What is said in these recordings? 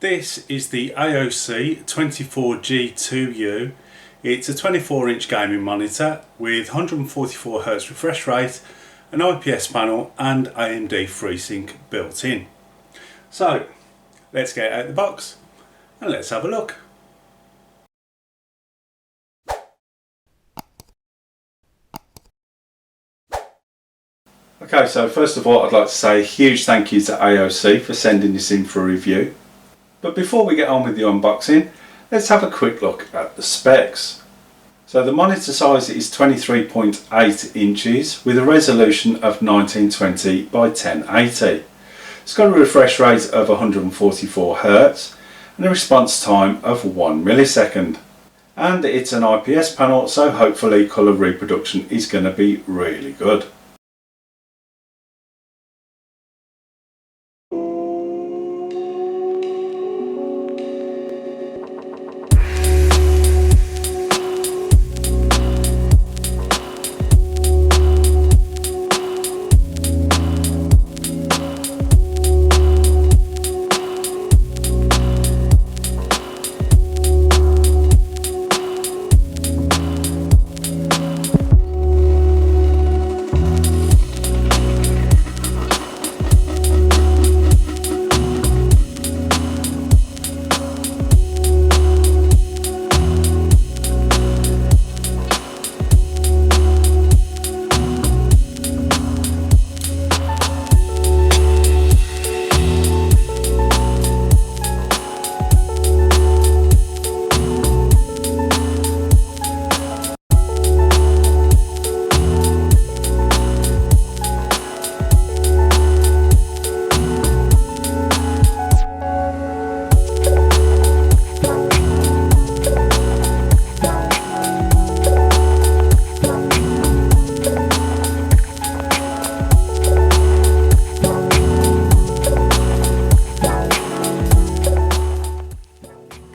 This is the AOC 24G2U. It's a 24-inch gaming monitor with 144Hz refresh rate, an IPS panel and AMD FreeSync built in. So let's get out of the box and let's have a look. Okay, so first of all I'd like to say a huge thank you to AOC for sending this in for review. But before we get on with the unboxing, let's have a quick look at the specs. So the monitor size is 23.8 inches with a resolution of 1920 by 1080. It's got a refresh rate of 144Hz and a response time of 1 millisecond. And it's an IPS panel, so hopefully colour reproduction is going to be really good.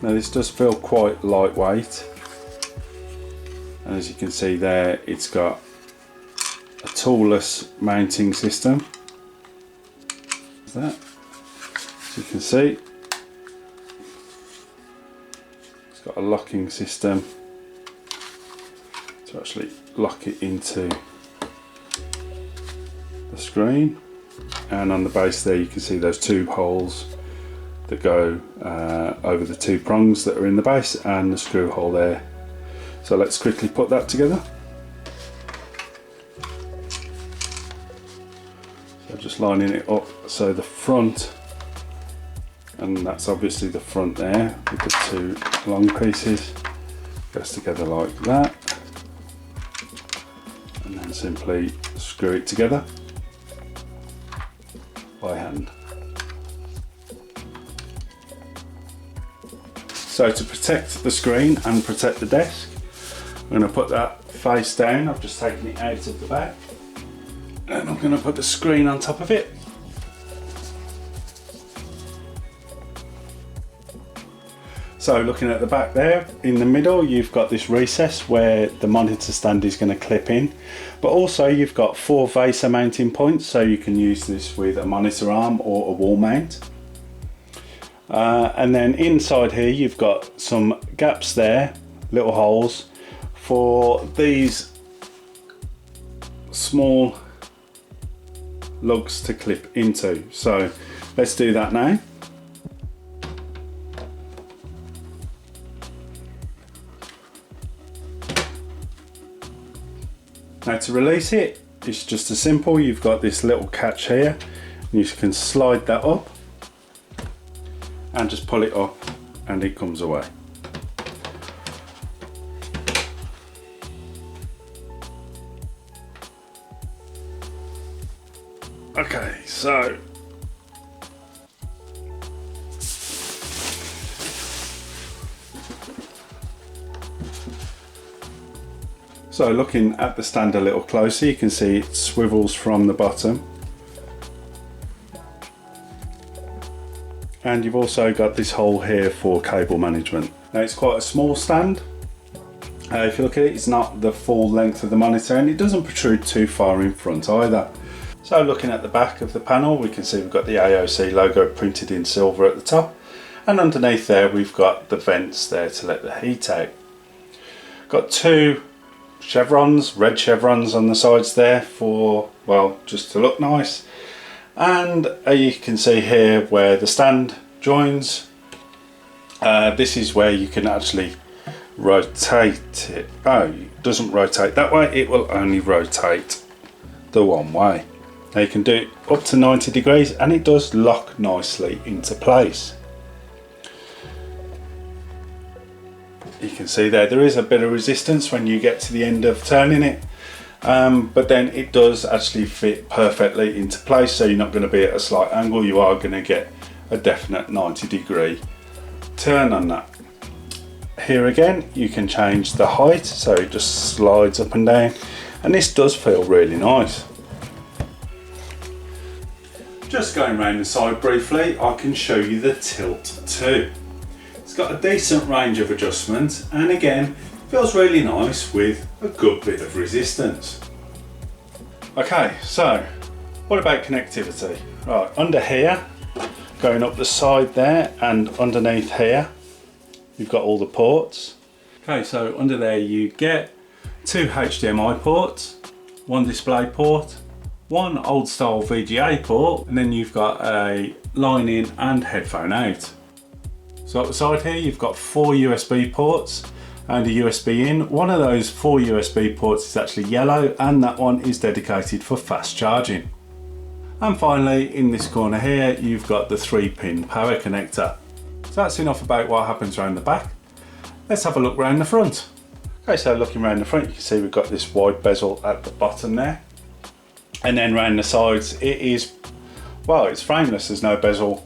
Now this does feel quite lightweight, and as you can see there, it's got a toolless mounting system. As you can see, it's got a locking system to actually lock it into the screen, and on the base there you can see those two holes that go over the two prongs that are in the base and the screw hole there. So let's quickly put that together. So just lining it up, so the front, and that's obviously the front there with the two long pieces, goes together like that, and then simply screw it together by hand. So to protect the screen and protect the desk, I'm going to put that face down. I've just taken it out of the back, and I'm going to put the screen on top of it. So looking at the back there, in the middle you've got this recess where the monitor stand is going to clip in, but also you've got 4 VESA mounting points, so you can use this with a monitor arm or a wall mount. And then inside here you've got some gaps there, little holes for these small lugs to clip into. So let's do that now. Now to release it, it's just as simple. You've got this little catch here, and you can slide that up and just pull it up and it comes away. Okay, so looking at the stand a little closer, you can see it swivels from the bottom. And you've also got this hole here for cable management. Now it's quite a small stand. If you look at it, it's not the full length of the monitor, and it doesn't protrude too far in front either. So looking at the back of the panel, we can see we've got the AOC logo printed in silver at the top, and underneath there we've got the vents there to let the heat out. Got two chevrons, red chevrons on the sides there for, well, just to look nice. And you can see here where the stand joins. This is where you can actually rotate it. Oh, it doesn't rotate that way, it will only rotate the one way. Now you can do it up to 90 degrees and it does lock nicely into place. You can see there is a bit of resistance when you get to the end of turning it, but then it does actually fit perfectly into place, so you're not going to be at a slight angle, you are going to get a definite 90 degree turn on that. Here again you can change the height, so it just slides up and down, and this does feel really nice. Just going around the side briefly, I can show you the tilt too. It's got a decent range of adjustment, and again feels really nice with a good bit of resistance. Okay, so what about connectivity? Right, under here, going up the side there and underneath here, you've got all the ports. Okay, so under there you get two HDMI ports, one display port, one old style VGA port, and then you've got a line in and headphone out. So at the side here you've got four USB ports and a USB in. One of those four USB ports is actually yellow, and that one is dedicated for fast charging. And finally in this corner here you've got the 3-pin power connector. So that's enough about what happens around the back. Let's have a look around the front. Okay, so looking around the front you can see we've got this wide bezel at the bottom there. And then around the sides it is, well, it's frameless, there's no bezel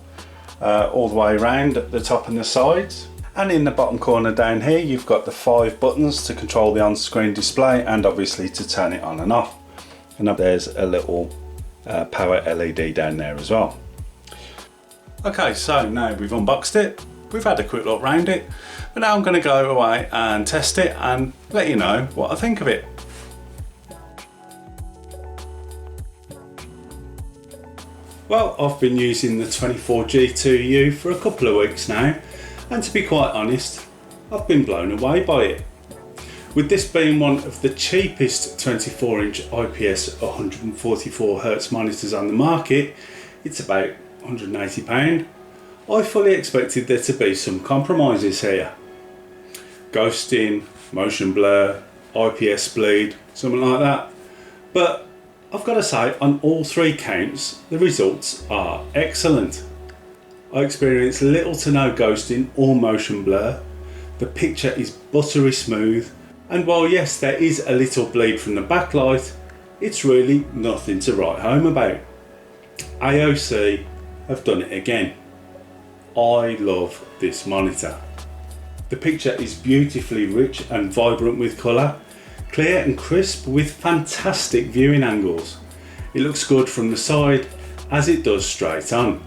all the way around at the top and the sides. And in the bottom corner down here you've got the 5 buttons to control the on-screen display and obviously to turn it on and off. And up there's a little power LED down there as well. Okay, so now we've unboxed it, we've had a quick look around it, but now I'm going to go away and test it and let you know what I think of it. Well, I've been using the 24G2U for a couple of weeks now, and to be quite honest, I've been blown away by it. With this being one of the cheapest 24-inch IPS 144hz monitors on the market, it's about £180. I fully expected there to be some compromises here. Ghosting, motion blur, IPS bleed, something like that. But I've got to say, on all 3 counts, the results are excellent. I experienced little to no ghosting or motion blur. The picture is buttery smooth, and while yes, there is a little bleed from the backlight, it's really nothing to write home about. AOC have done it again. I love this monitor. The picture is beautifully rich and vibrant with colour, clear and crisp with fantastic viewing angles. It looks good from the side as it does straight on.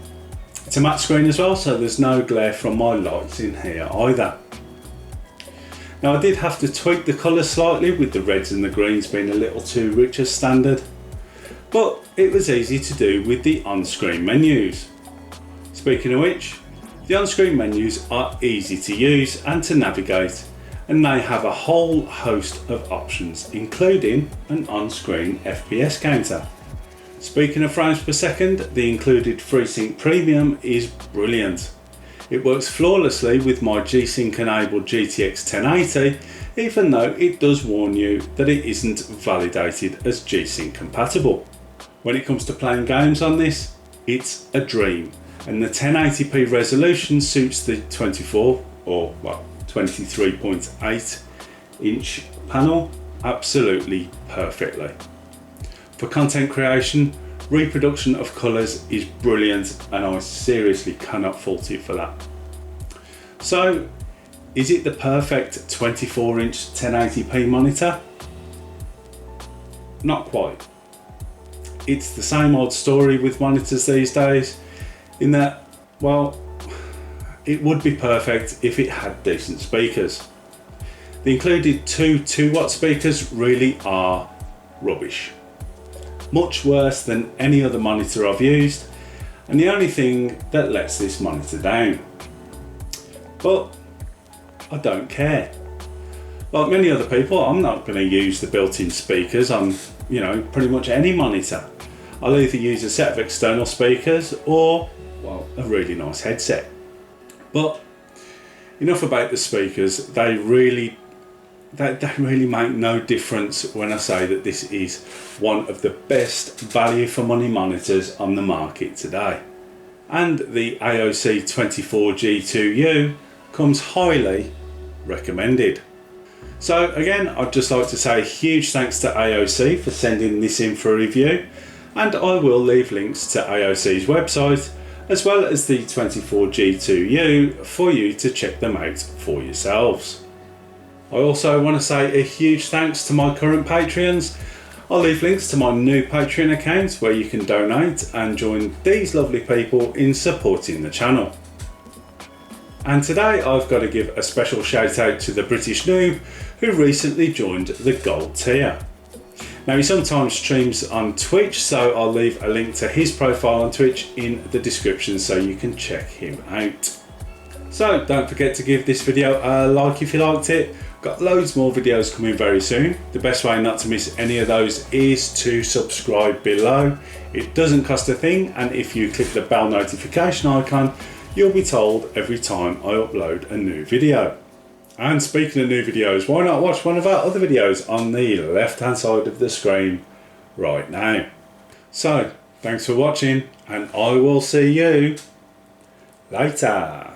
It's a matte screen as well, so there's no glare from my lights in here either. Now I did have to tweak the colour slightly, with the reds and the greens being a little too rich as standard, but it was easy to do with the on-screen menus. Speaking of which, the on-screen menus are easy to use and to navigate, and they have a whole host of options, including an on-screen FPS counter. Speaking of frames per second, the included FreeSync Premium is brilliant. It works flawlessly with my G-Sync enabled GTX 1080, even though it does warn you that it isn't validated as G-Sync compatible. When it comes to playing games on this, it's a dream, and the 1080p resolution suits the 23.8 inch panel absolutely perfectly. For content creation, reproduction of colours is brilliant, and I seriously cannot fault it for that. So, is it the perfect 24-inch 1080p monitor? Not quite. It's the same old story with monitors these days, in that, well, it would be perfect if it had decent speakers. The included two 2-watt speakers really are rubbish. Much worse than any other monitor I've used, and the only thing that lets this monitor down. but I don't care. Like many other people, I'm not going to use the built-in speakers on, pretty much any monitor. I'll either use a set of external speakers or, well, a really nice headset. But enough about the speakers. They really make no difference when I say that this is one of the best value for money monitors on the market today. And the AOC 24G2U comes highly recommended. So again, I'd just like to say a huge thanks to AOC for sending this in for a review, and I will leave links to AOC's website as well as the 24G2U for you to check them out for yourselves. I also want to say a huge thanks to my current Patreons. I'll leave links to my new Patreon account where you can donate and join these lovely people in supporting the channel. And today I've got to give a special shout out to the British noob who recently joined the gold tier. Now he sometimes streams on Twitch, so I'll leave a link to his profile on Twitch in the description so you can check him out. So don't forget to give this video a like if you liked it. Got loads more videos coming very soon. The best way not to miss any of those is to subscribe below. It doesn't cost a thing, and if you click the bell notification icon, you'll be told every time I upload a new video. And speaking of new videos, why not watch one of our other videos on the left hand side of the screen right now. So thanks for watching, and I will see you later.